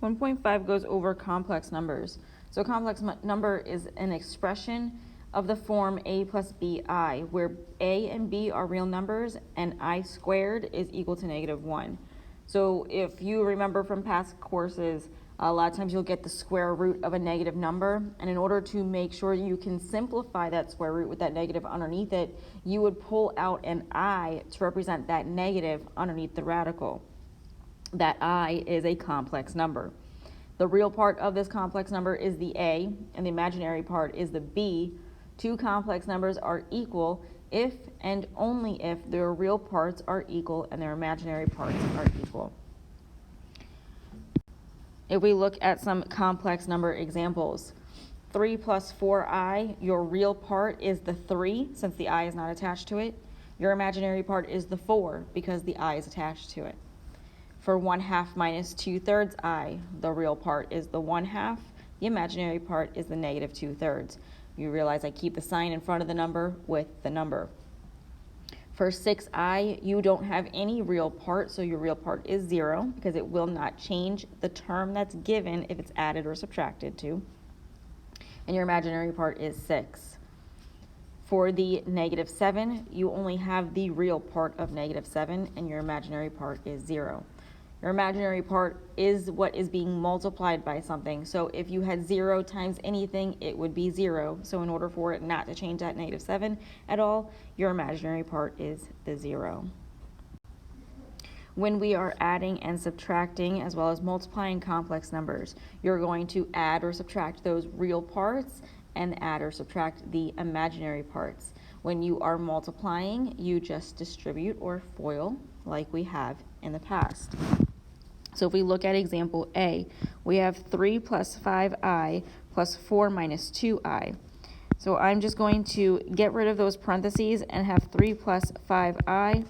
1.5 goes over complex numbers. So a complex number is an expression of the form a plus bi, where a and b are real numbers and I squared is equal to -1. So if you remember from past courses, a lot of times you'll get the square root of a negative number, and in order to make sure you can simplify that square root with that negative underneath it, you would pull out an I to represent that negative underneath the radical. That I is a complex number. The real part of this complex number is the A, and the imaginary part is the B. Two complex numbers are equal if and only if their real parts are equal and their imaginary parts are equal. If we look at some complex number examples, 3 plus 4i, your real part is the 3, since the I is not attached to it. Your imaginary part is the 4, because the I is attached to it. For 1/2 minus 2/3 I, the real part is the 1/2. The imaginary part is the -2/3. You realize I keep the sign in front of the number with the number. For 6i, you don't have any real part, so your real part is 0, because it will not change the term that's given if it's added or subtracted to. And your imaginary part is 6. For the -7, you only have the real part of -7, and your imaginary part is 0. Your imaginary part is what is being multiplied by something. So if you had 0 times anything, it would be 0. So in order for it not to change that -7 at all, your imaginary part is the 0. When we are adding and subtracting as well as multiplying complex numbers, you're going to add or subtract those real parts and add or subtract the imaginary parts. When you are multiplying, you just distribute or FOIL like we have in the past. So if we look at example A, we have 3 plus 5i plus 4 minus 2i. So I'm just going to get rid of those parentheses and have 3 plus 5i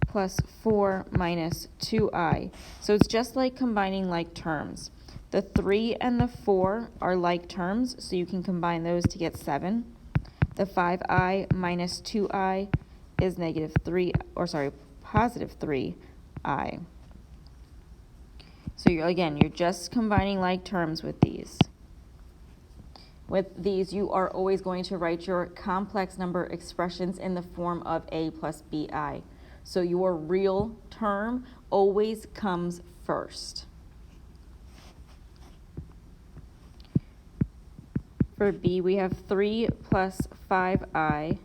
plus 4 minus 2i. So it's just like combining like terms. The 3 and the 4 are like terms, so you can combine those to get 7. The 5i minus 2i is positive 3i. So you're just combining like terms with these. With these, you are always going to write your complex number expressions in the form of a plus bi. So your real term always comes first. For B, we have 3 plus 5i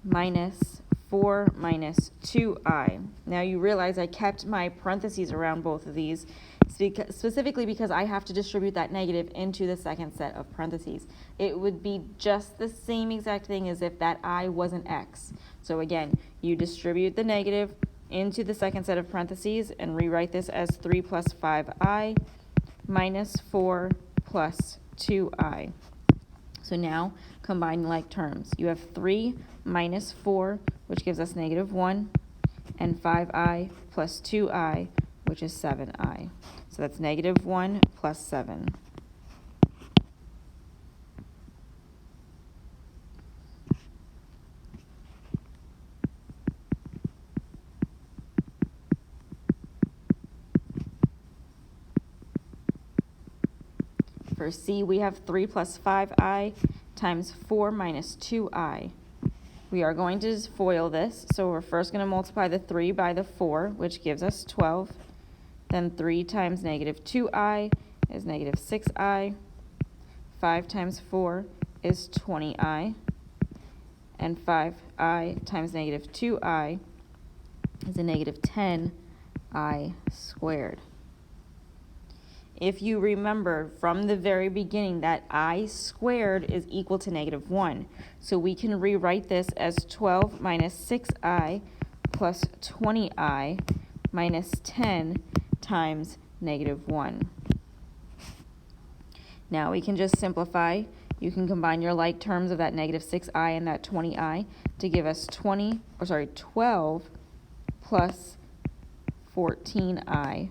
minus 4 minus 2i. Now you realize I kept my parentheses around both of these, specifically because I have to distribute that negative into the second set of parentheses. It would be just the same exact thing as if that I was an x. So again, you distribute the negative into the second set of parentheses and rewrite this as 3 plus 5i minus 4 plus 2i. So now, combine like terms. You have 3 minus 4, which gives us -1, and 5i plus 2i, which is 7i. So that's -1 plus 7. For C, we have 3 plus 5i times 4 minus 2i. We are going to FOIL this, so we're first going to multiply the 3 by the 4, which gives us 12. Then 3 times -2i is -6i. 5 times 4 is 20i. And 5i times -2i is a -10i squared. If you remember from the very beginning that I squared is equal to -1, so we can rewrite this as 12 minus 6i plus 20i minus 10 times -1. Now we can just simplify. You can combine your like terms of that -6i and that 20i to give us 12 plus 14i.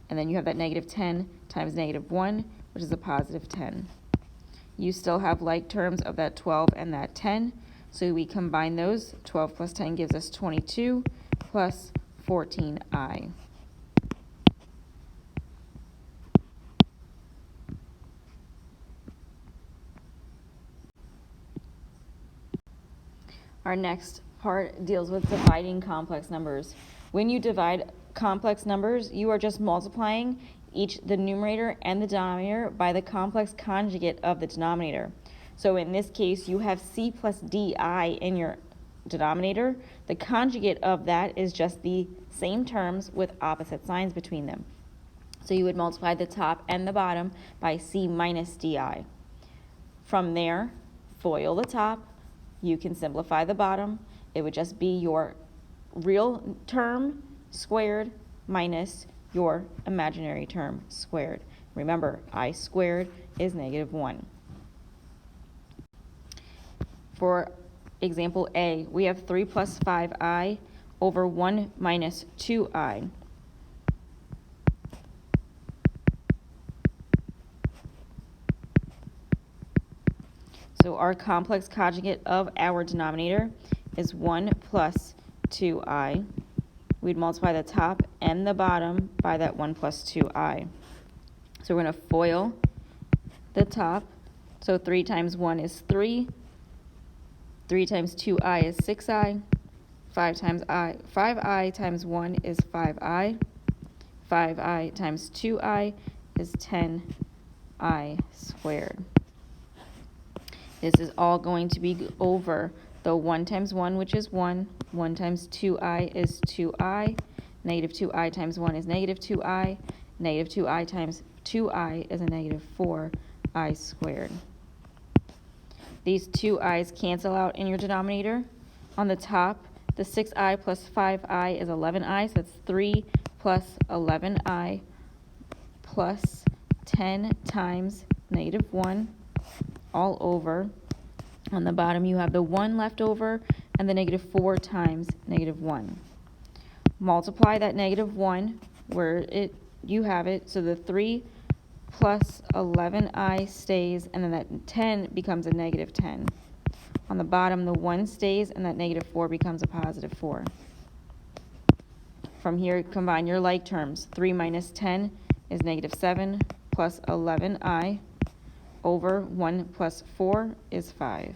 And then you have that -10 times -1, which is a positive 10. You still have like terms of that 12 and that 10, so we combine those. 12 plus 10 gives us 22 plus 14i. Our next part deals with dividing complex numbers. When you divide complex numbers, you are just multiplying the numerator and the denominator by the complex conjugate of the denominator. So in this case, you have c plus di in your denominator. The conjugate of that is just the same terms with opposite signs between them. So you would multiply the top and the bottom by c minus di. From there, FOIL the top. You can simplify the bottom. It would just be your real term squared minus your imaginary term squared. Remember, I squared is -1. For example A, we have 3 plus 5i over 1 minus 2i. So our complex conjugate of our denominator is 1 plus 2i. We'd multiply the top and the bottom by that 1 plus 2i. So we're going to FOIL the top. So 3 times 1 is 3. 3 times 2i is 6i. 5i times 1 is 5i. 5i times 2i is 10i squared. This is all going to be over the 1 times 1, which is 1. 1 times 2i is 2i. Negative 2i times 1 is negative 2i. Negative 2i times 2i is a negative 4i squared. These 2i's cancel out in your denominator. On the top, the 6i plus 5i is 11i, so that's 3 plus 11i plus 10 times -1, all over. On the bottom, you have the 1 left over and the -4 times -1. Multiply that -1 where you have it, so the 3 plus 11i stays, and then that 10 becomes a -10. On the bottom, the 1 stays, and that -4 becomes a +4. From here, combine your like terms. 3 minus 10 is -7 plus 11i over 1 plus 4 is 5.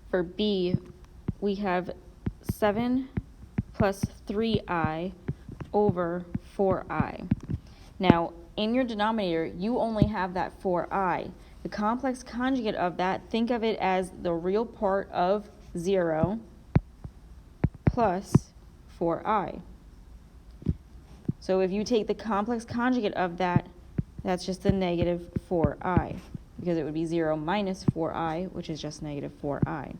For B, we have 7 plus 3i over 4i. Now, in your denominator, you only have that 4i. The complex conjugate of that, think of it as the real part of 0 plus 4i. So if you take the complex conjugate of that, that's just a -4i, because it would be 0 minus 4i, which is just -4i.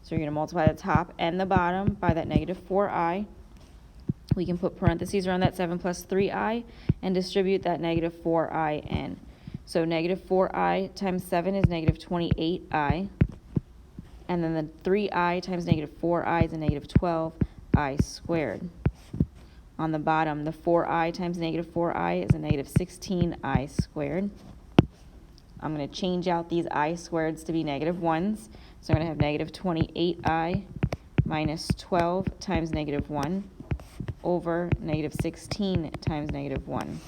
So you're going to multiply the top and the bottom by that -4i. We can put parentheses around that 7 plus 3i and distribute that -4i in. So -4i times 7 is -28i. And then the 3i times -4i is a -12i squared. On the bottom, the 4i times -4i is a -16i squared. I'm going to change out these i squareds to be -1s. So I'm going to have -28i minus 12 times -1 over -16 times -1.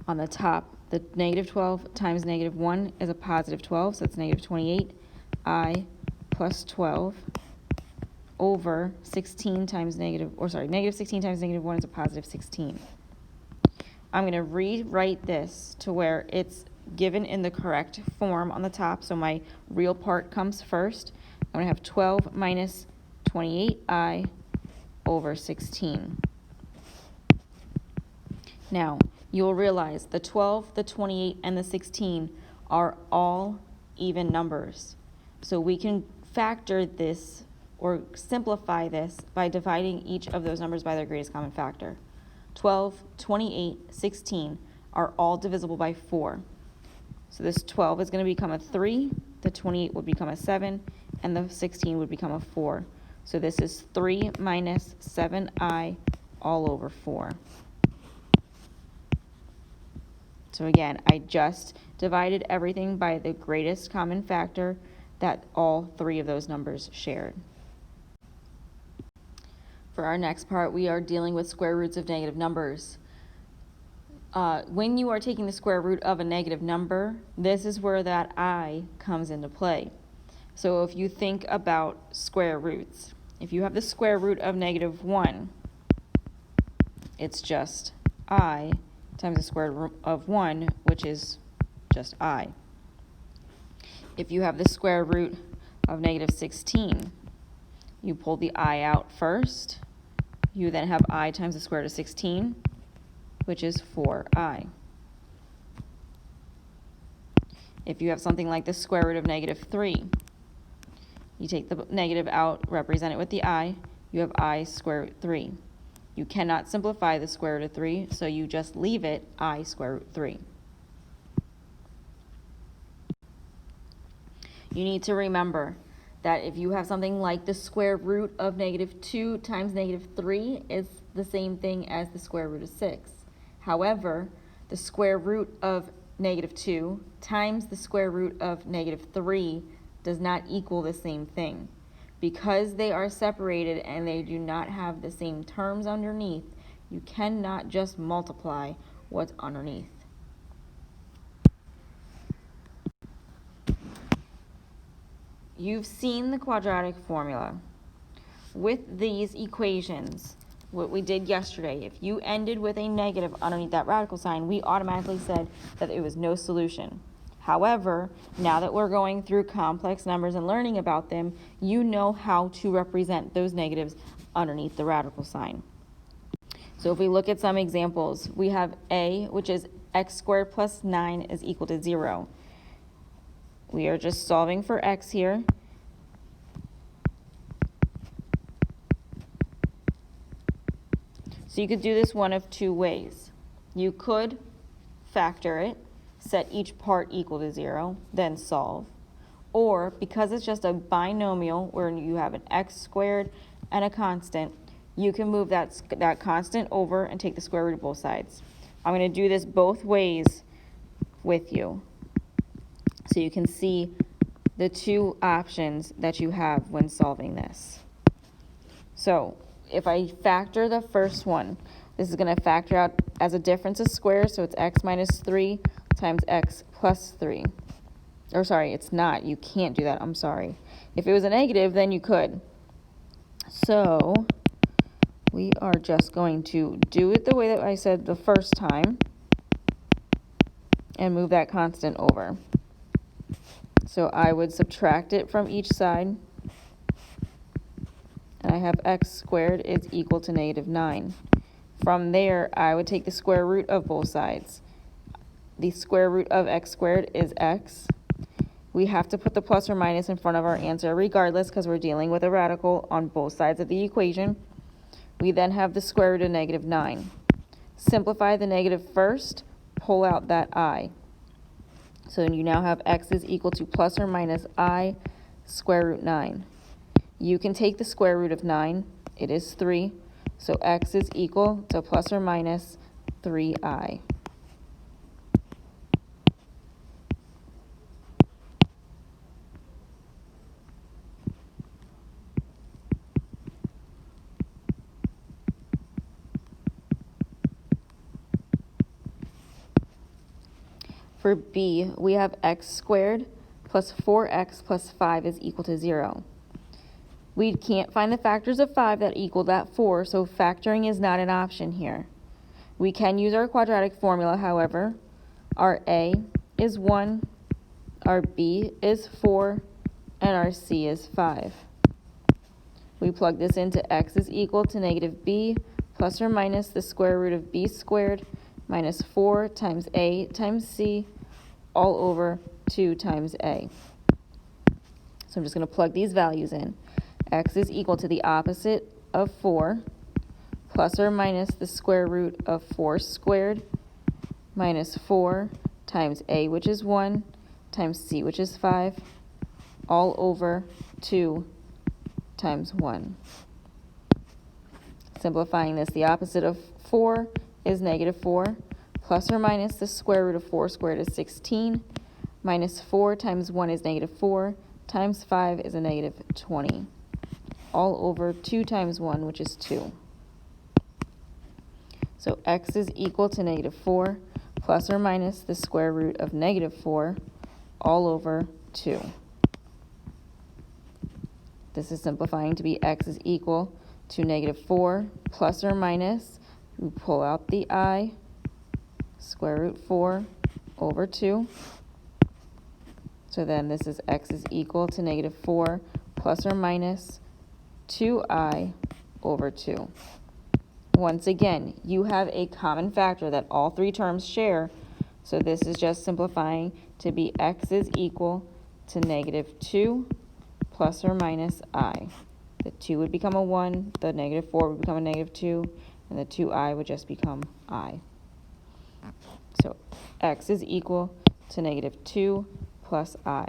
On the top, the -12 times -1 is a +12, so it's -28i plus 12 over 16 times -16 times -1 is a +16. I'm going to rewrite this to where it's given in the correct form on the top, so my real part comes first. I'm going to have 12 minus 28i over 16. Now, you'll realize the 12, the 28, and the 16 are all even numbers. So we can factor this or simplify this by dividing each of those numbers by their greatest common factor. 12, 28, 16 are all divisible by 4. So this 12 is going to become a 3, the 28 would become a 7, and the 16 would become a 4. So this is 3 minus 7i all over 4. So again, I just divided everything by the greatest common factor that all three of those numbers shared. For our next part, we are dealing with square roots of negative numbers. When you are taking the square root of a negative number, this is where that I comes into play. So if you think about square roots, if you have the square root of negative 1, it's just I times the square root of 1, which is just I. If you have the square root of negative 16, you pull the I out first. You then have I times the square root of 16, which is 4I. If you have something like the square root of negative 3, you take the negative out, represent it with the I, you have I square root 3. You cannot simplify the square root of 3, so you just leave it I square root 3. You need to remember that if you have something like the square root of negative 2 times negative 3 is the same thing as the square root of 6. However, the square root of negative 2 times the square root of negative 3 does not equal the same thing. Because they are separated and they do not have the same terms underneath, you cannot just multiply what's underneath. You've seen the quadratic formula. With these equations, what we did yesterday, if you ended with a negative underneath that radical sign, we automatically said that it was no solution. However, now that we're going through complex numbers and learning about them, you know how to represent those negatives underneath the radical sign. So if we look at some examples, we have a, which is x squared plus 9 is equal to 0. We are just solving for x here. So you could do this one of two ways. You could factor it, set each part equal to 0, then solve. Or, because it's just a binomial where you have an x squared and a constant, you can move that constant over and take the square root of both sides. I'm going to do this both ways with you, so you can see the two options that you have when solving this. So if I factor the first one, this is going to factor out as a difference of squares, so it's x minus 3 times x plus 3. Or sorry, it's not. You can't do that. I'm sorry. If it was a negative, then you could. So we are just going to do it the way that I said the first time and move that constant over. So I would subtract it from each side, and I have x squared is equal to negative 9. From there, I would take the square root of both sides. The square root of x squared is x. We have to put the plus or minus in front of our answer regardless because we're dealing with a radical on both sides of the equation. We then have the square root of negative 9. Simplify the negative first, pull out that I. So you now have x is equal to plus or minus I square root 9. You can take the square root of 9. It is 3. So x is equal to plus or minus 3i. For b, we have x squared plus 4x plus 5 is equal to 0. We can't find the factors of 5 that equal that 4, so factoring is not an option here. We can use our quadratic formula, however. Our a is 1, our b is 4, and our c is 5. We plug this into x is equal to negative b plus or minus the square root of b squared minus 4 times a times c all over 2 times a. So I'm just going to plug these values in. X is equal to the opposite of 4 plus or minus the square root of 4 squared minus 4 times a, which is 1, times c, which is 5, all over 2 times 1. Simplifying this, the opposite of 4 is negative 4, plus or minus the square root of 4 squared is 16, minus 4 times 1 is negative 4, times 5 is a negative 20. all over 2 times 1, which is 2. So x is equal to negative 4 plus or minus the square root of negative 4 all over 2. This is simplifying to be x is equal to negative 4 plus or minus, we pull out the I, square root 4 over 2. So then this is x is equal to negative 4 plus or minus 2I over 2. Once again, you have a common factor that all three terms share, so this is just simplifying to be x is equal to negative 2 plus or minus I. The 2 would become a 1, the negative 4 would become a negative 2, and the 2I would just become I. So x is equal to negative 2 plus I.